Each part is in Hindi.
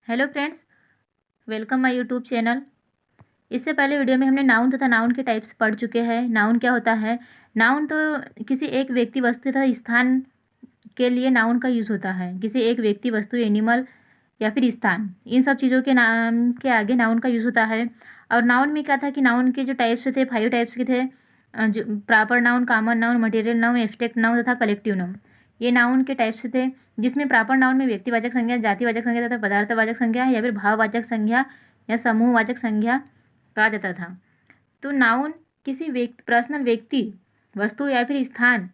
Hello friends, welcome my YouTube channel. इससे पहले वीडियो में हमने नाउन तथा नाउन के टाइप्स पढ़ चुके हैं। नाउन क्या होता है? नाउन तो किसी एक व्यक्ति, वस्तु तथा स्थान के लिए नाउन का यूज़ होता है। किसी एक व्यक्ति, वस्तु, एनिमल या फिर स्थान, इन सब चीज़ों के नाम के आगे नाउन का यूज़ होता है। और नाउन में क्या था कि नाउन के जो टाइप्स थे 5 टाइप्स के थे। जो proper noun, common noun, material noun, abstract noun तथा कलेक्टिव नाउन, ये नाउन के टाइप्स थे। जिसमें प्रॉपर नाउन में व्यक्तिवाचक संज्ञा, जातिवाचक संज्ञा तथा पदार्थवाचक संज्ञा या फिर भाववाचक संज्ञा या समूहवाचक संज्ञा कहा जाता था। तो नाउन किसी व्यक्ति, पर्सनल व्यक्ति, वस्तु या फिर स्थान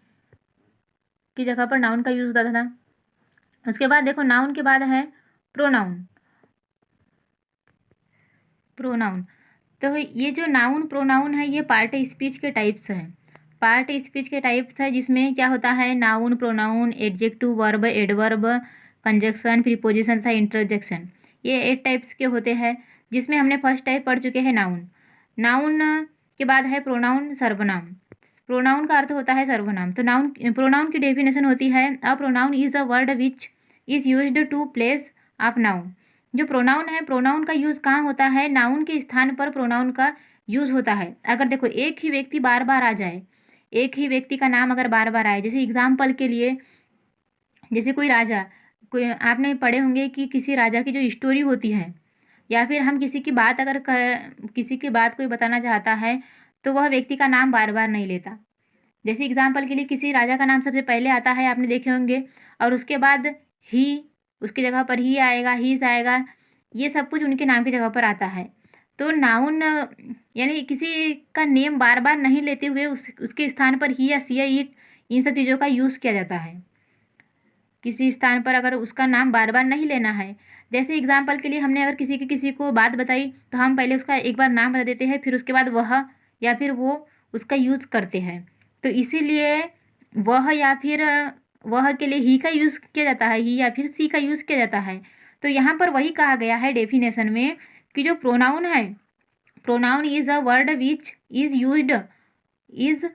की जगह पर नाउन का यूज होता था। उसके बाद देखो, नाउन के बाद है प्रोनाउन। प्रोनाउन तो ये जो नाउन प्रोनाउन है, ये पार्ट स्पीच के टाइप्स हैं। पार्ट स्पीच के टाइप्स है, जिसमें क्या होता है? Noun, pronoun, adjective, verb, adverb, conjunction, preposition तथा इंटरजेक्शन, ये 8 टाइप्स के होते हैं। जिसमें हमने फर्स्ट टाइप पढ़ चुके हैं नाउन। नाउन के बाद है प्रोनाउन, सर्वनाम। प्रोनाउन का अर्थ होता है सर्वनाम। तो नाउन, प्रोनाउन की डेफिनेशन होती है, a pronoun is a word which is used to place of noun. जो प्रोनाउन है, प्रोनाउन का यूज़ कहाँ होता है? नाउन के स्थान पर प्रोनाउन का यूज़ होता है। अगर देखो, एक ही व्यक्ति बार बार आ जाए, एक ही व्यक्ति का नाम अगर बार बार आए, जैसे एग्जाम्पल के लिए, जैसे कोई राजा, कोई आपने पढ़े होंगे कि किसी राजा की जो स्टोरी होती है, या फिर हम किसी की बात अगर किसी की बात कोई बताना चाहता है, तो वह व्यक्ति का नाम बार बार नहीं लेता। जैसे एग्जाम्पल के लिए, किसी राजा का नाम सबसे पहले आता है, आपने देखे होंगे, और उसके बाद ही, उसकी जगह पर ही आएगा, हीज आएगा, ये सब कुछ उनके नाम की जगह पर आता है। तो नाउन यानी किसी का नेम बार बार नहीं लेते हुए उसके स्थान पर ही या सी या इट, इन सब चीज़ों का यूज़ किया जाता है। किसी स्थान पर अगर उसका नाम बार बार नहीं लेना है, जैसे एग्जाम्पल के लिए, हमने अगर किसी को बात बताई, तो हम पहले उसका एक बार नाम बता देते हैं, फिर उसके बाद वह या फिर वो उसका यूज़ करते हैं। तो इसीलिए वह या फिर वह के लिए ही का यूज़ किया जाता है, ही या फिर सी का यूज़ किया जाता है। तो यहाँ पर वही कहा गया है डेफिनेशन में कि जो प्रोनाउन है, pronoun is a word which is used is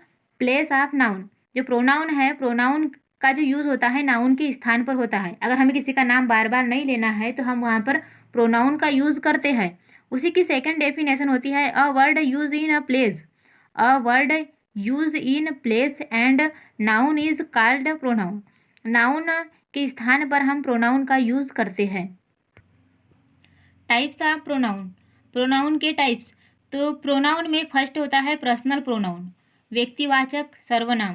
place of noun. जो प्रोनाउन है, प्रोनाउन का जो यूज़ होता है नाउन के स्थान पर होता है। अगर हमें किसी का नाम बार बार नहीं लेना है, तो हम वहाँ पर प्रोनाउन का यूज़ करते हैं। उसी की सेकंड डेफिनेशन होती है, a word use in a place, a word use in place and noun is called pronoun. Noun के स्थान पर हम प्रोनाउन का यूज़ करते हैं। Types of pronoun. प्रोनाउन के टाइप्स, तो प्रोनाउन में फर्स्ट होता है पर्सनल प्रोनाउन, व्यक्तिवाचक सर्वनाम।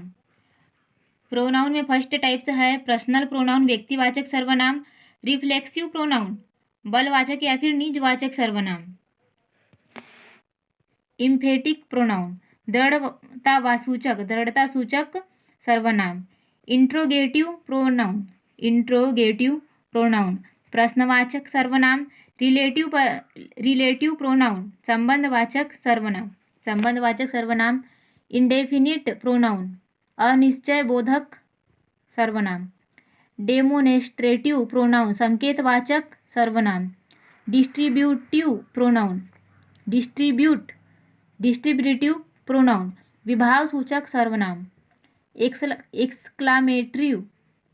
प्रोनाउन में फर्स्ट टाइप्स है पर्सनल प्रोनाउन, व्यक्तिवाचक सर्वनाम। रिफ्लेक्सिव प्रोनाउन, बलवाचक या फिर निजवाचक सर्वनाम। इम्फेटिक प्रोनाउन, दृढ़ता सूचक सर्वनाम। इंट्रोगेटिव प्रोनाउन, इंट्रोगेटिव प्रोनाउन, प्रश्नवाचक सर्वनाम। रिलेटिव प्रोनाउन, संबंधवाचक सर्वनाम, संबंधवाचक सर्वनाम। इंडेफिनिट प्रोनाउन, अनिश्चय बोधक सर्वनाम। डेमोनेस्ट्रेटिव प्रोनाउन, संकेतवाचक सर्वनाम। डिस्ट्रीब्यूटिव प्रोनाउन, डिस्ट्रीब्यूटिव प्रोनाउन, विभाव सूचक सर्वनाम। एक्सक्लामेटरी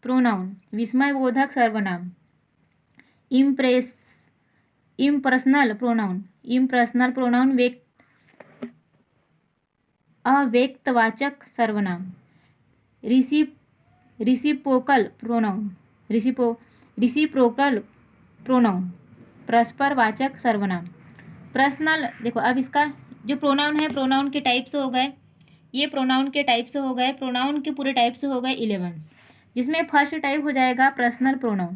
प्रोनाउन, विस्मयबोधक सर्वनाम। इम्पर्सनल प्रोनाउन, इम्पर्सनल प्रोनाउन, अव्यक्तवाचक सर्वनाम। रिसिप्रोकल प्रोनाउन, रिसिप्रोकल प्रोनाउन, परस्परवाचक सर्वनाम। पर्सनल, देखो अब इसका जो प्रोनाउन है, प्रोनाउन के टाइप्स हो गए, ये प्रोनाउन के टाइप्स हो गए, प्रोनाउन के पूरे टाइप्स हो गए 11। जिसमें फर्स्ट टाइप हो जाएगा पर्सनल प्रोनाउन।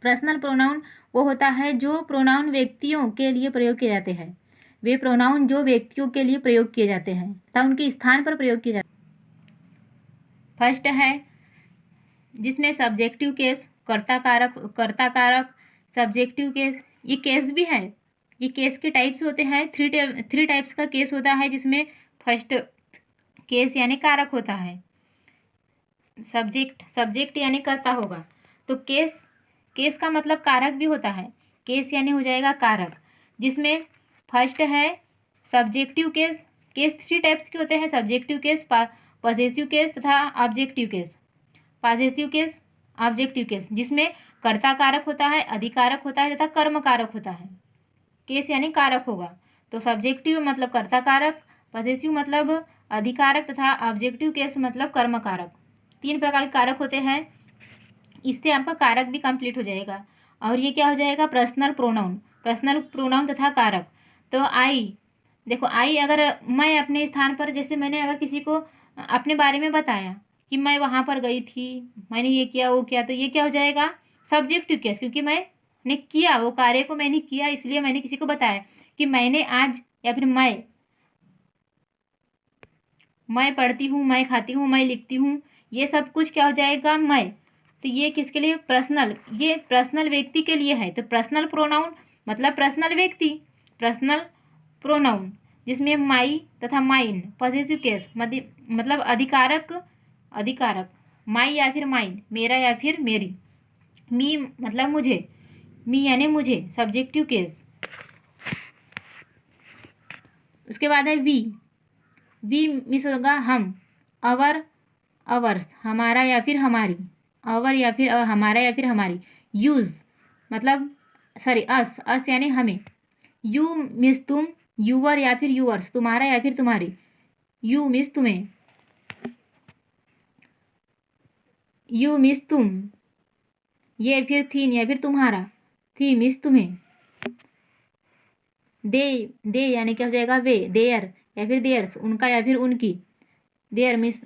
पर्सनल प्रोनाउन वो होता है जो प्रोनाउन व्यक्तियों के लिए प्रयोग किए जाते हैं। वे प्रोनाउन जो व्यक्तियों के लिए प्रयोग किए जाते हैं तथा उनके स्थान पर प्रयोग किए जाते हैं। फर्स्ट है जिसमें सब्जेक्टिव केस, कर्ता कारक, सब्जेक्टिव केस, ये केस भी है। ये केस के टाइप्स होते हैं, थ्री टाइप्स का केस होता है, जिसमें फर्स्ट केस यानी कारक होता है, सब्जेक्ट यानी कर्ता होगा। तो केस का मतलब कारक भी होता है, केस यानी हो जाएगा कारक। जिसमें फर्स्ट है सब्जेक्टिव केस। केस 3 टाइप्स के होते हैं, सब्जेक्टिव केस, पॉसेसिव केस तथा objective case. Possessive case, objective case, जिसमें कर्ता कारक होता है, अधिकारक होता है तथा कर्म कारक होता है। केस यानी कारक होगा। तो सब्जेक्टिव मतलब कर्ता कारक, पॉसेसिव मतलब अधिकारक तथा ऑब्जेक्टिव केस मतलब कर्म कारक। 3 प्रकार के कारक होते हैं। इससे आपका कारक भी कंप्लीट हो जाएगा। और ये क्या हो जाएगा? पर्सनल प्रोनाउन, पर्सनल प्रोनाउन तथा कारक। तो आई, देखो आई अगर मैं अपने स्थान पर, जैसे मैंने अगर किसी को अपने बारे में बताया कि मैं वहाँ पर गई थी, मैंने ये किया वो किया, तो ये क्या हो जाएगा? सब्जेक्टिव केस, क्योंकि मैंने किया, वो कार्य को मैंने किया, इसलिए मैंने किसी को बताया कि मैंने आज, या फिर मैं पढ़ती हूँ, मैं खाती हूँ, मैं लिखती हूँ, ये सब कुछ क्या हो जाएगा? मैं। तो ये किसके लिए? पर्सनल, ये पर्सनल व्यक्ति के लिए है। तो पर्सनल प्रोनाउन मतलब पर्सनल व्यक्ति, पर्सनल प्रोनाउन जिसमें माई तथा माइन, पॉसेसिव केस मतलब अधिकारक, अधिकारक माई या फिर माइन, मेरा या फिर मेरी, मी मतलब मुझे, मी यानी मुझे, सब्जेक्टिव केस। उसके बाद है वी मिस होगा हम, अवर, अवर्स हमारा या फिर हमारी, अवर या फिर हमारा या फिर हमारी। यूज़ मतलब सॉरी अस यानी हमें। यू मिस तुम, यूवर या फिर यूअर्स तुम्हारा या फिर तुम्हारी। यू मिस तुम्हें, यू मिस तुम, ये फिर थीन या फिर तुम्हारा, थी मिस तुम्हें। दे यानी क्या हो जाएगा? वे, देयर या फिर देयर्स उनका या फिर उनकी, देयर मिस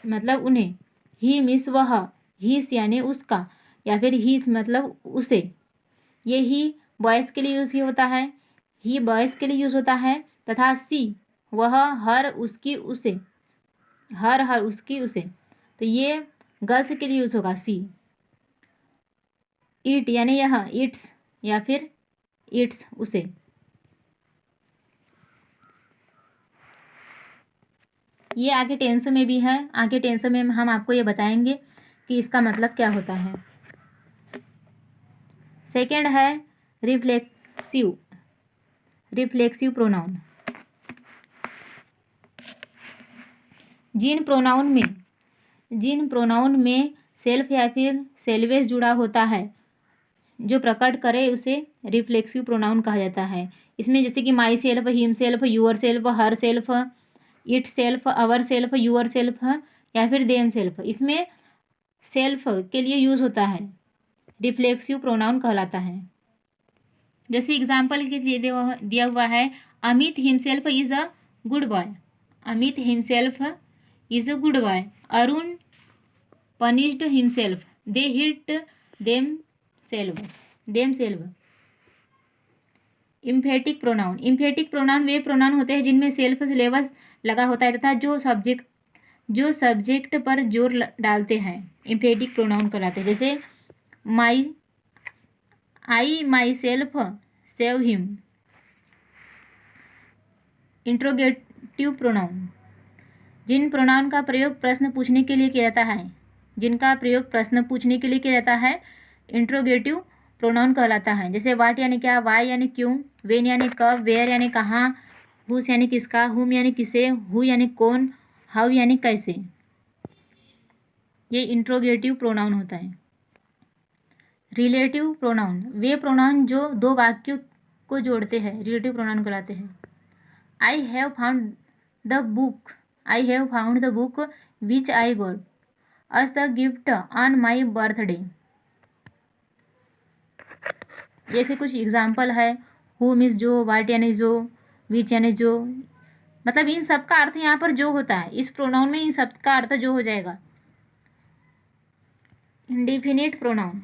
मतलब उन्हें। ही मिस वह, हीस यानी उसका या फिर हीस मतलब उसे। ये ही बॉयज़ के लिए यूज़ होता है, ही बॉयज़ के लिए यूज़ होता है। तथा सी वह, हर उसकी उसे, हर उसकी उसे, तो ये गर्ल्स के लिए यूज़ होगा सी। ईट यानी यह, इट्स या फिर इट्स उसे। ये आगे टेंस में भी है, आगे टेंस में हम आपको ये बताएंगे कि इसका मतलब क्या होता है। सेकंड है रिफ्लेक्सिव, रिफ्लेक्सिव प्रोनाउन। जिन प्रोनाउन में सेल्फ या फिर सेल्वेज जुड़ा होता है, जो प्रकट करे, उसे रिफ्लेक्सिव प्रोनाउन कहा जाता है। इसमें जैसे कि my self, him self, your self, her self, it self, our self, your self या फिर देम सेल्फ, इसमें सेल्फ के लिए यूज़ होता है, रिफ्लेक्सिव प्रोनाउन कहलाता है। जैसे एग्जाम्पल के लिए दिया हुआ है, Amit himself is a good boy, Amit himself is a good boy. Arun punished himself, they hit them self. Emphatic pronoun, emphatic pronoun वे प्रोनाउन होते हैं जिनमें सेल्फ सिलेबस लगा होता है तथा जो सब्जेक्ट पर जोर डालते हैं, इम्फेटिक प्रोनाउन कहलाते हैं। जैसे I myself save him. Interrogative pronoun, जिन प्रोनाउन का प्रयोग प्रश्न पूछने के लिए किया जाता है, जिनका प्रयोग प्रश्न पूछने के लिए किया जाता है, इंट्रोगेटिव प्रोनाउन कहलाता है। जैसे वाट यानी क्या, वाई यानी क्यों, वेन यानी कब, वेयर यानी कहाँ, हुस यानी किसका, हुम यानी किसे, हु यानी कौन, हाउ यानी कैसे। ये इंट्रोगेटिव प्रोनाउन होता है। रिलेटिव प्रोनाउन, वे प्रोनाउन जो दो वाक्यों को जोड़ते हैं, रिलेटिव प्रोनाउन कहलाते हैं। I have found the book, I have found the book which I got us the gift on my birthday. जैसे कुछ एग्जाम्पल है, हु मीन्स जो, वाट यानी जो, विच यानी जो, मतलब इन सब का अर्थ यहाँ पर जो होता है, इस प्रोनाउन में इन सब का अर्थ जो हो जाएगा। इंडिफिनिट प्रोनाउन,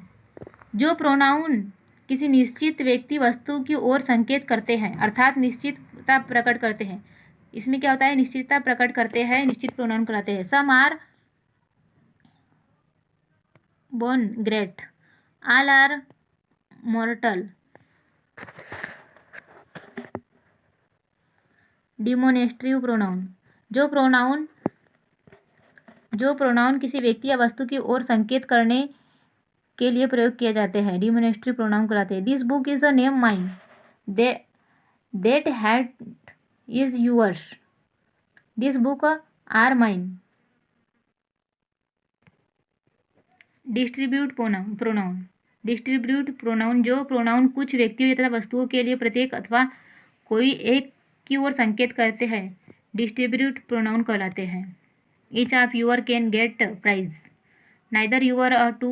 जो प्रोनाउन किसी निश्चित व्यक्ति वस्तु की ओर संकेत करते हैं, अर्थात निश्चितता प्रकट करते हैं। इसमें क्या होता है? निश्चितता प्रकट करते हैं, निश्चित प्रोनाउन कहलाते हैं। Some are born great, all are mortal. Demonstrative pronoun, जो प्रोनाउन किसी व्यक्ति या वस्तु की ओर संकेत करने के लिए प्रयोग किए जाते हैं, डिमोनेस्ट्रिव प्रोनाउन कहलाते हैं। This book is a name mine, that hat is yours, this book are mine. Distribute pronoun, distribute pronoun, जो प्रोनाउन कुछ व्यक्तियों तथा वस्तुओं के लिए प्रत्येक अथवा कोई एक की ओर संकेत करते हैं, डिस्ट्रीब्यूट प्रोनाउन कहलाते हैं। Each of your can get prize, neither your two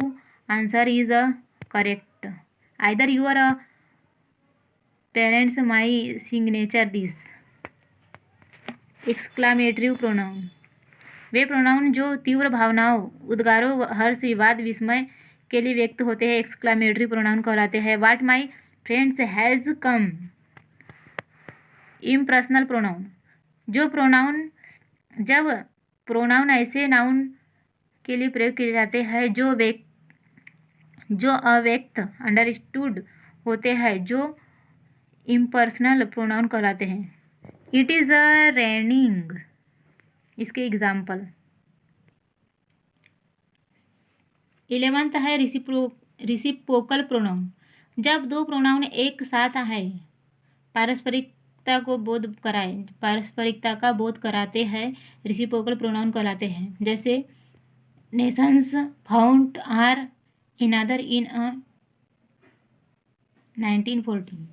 answer is correct, either your parents my signature this. Exclamatory pronoun, वे प्रोनाउन जो तीव्र भावनाओं, उद्गारों, हर्ष, विवाद, विस्मय के लिए व्यक्त होते हैं, एक्सक्लामेटरी प्रोनाउन कहलाते हैं। What my friends has come. Impersonal pronoun, जो प्रोनाउन जब प्रोनाउन ऐसे नाउन के लिए प्रयोग किए जाते हैं जो अव्यक्त अंडरस्टूड होते हैं, जो इम्पर्सनल प्रोनाउन कहलाते हैं। इट इज़ अ रेनिंग, इसके एग्जाम्पल। 11th है रिसिप्रोकल प्रोनाउन, जब दो प्रोनाउन एक साथ आए पारस्परिकता का बोध कराते हैं, रिसिप्रोकल प्रोनाउन कहलाते हैं। जैसे नेशंस फाउंड आर इनअदर इन 1914।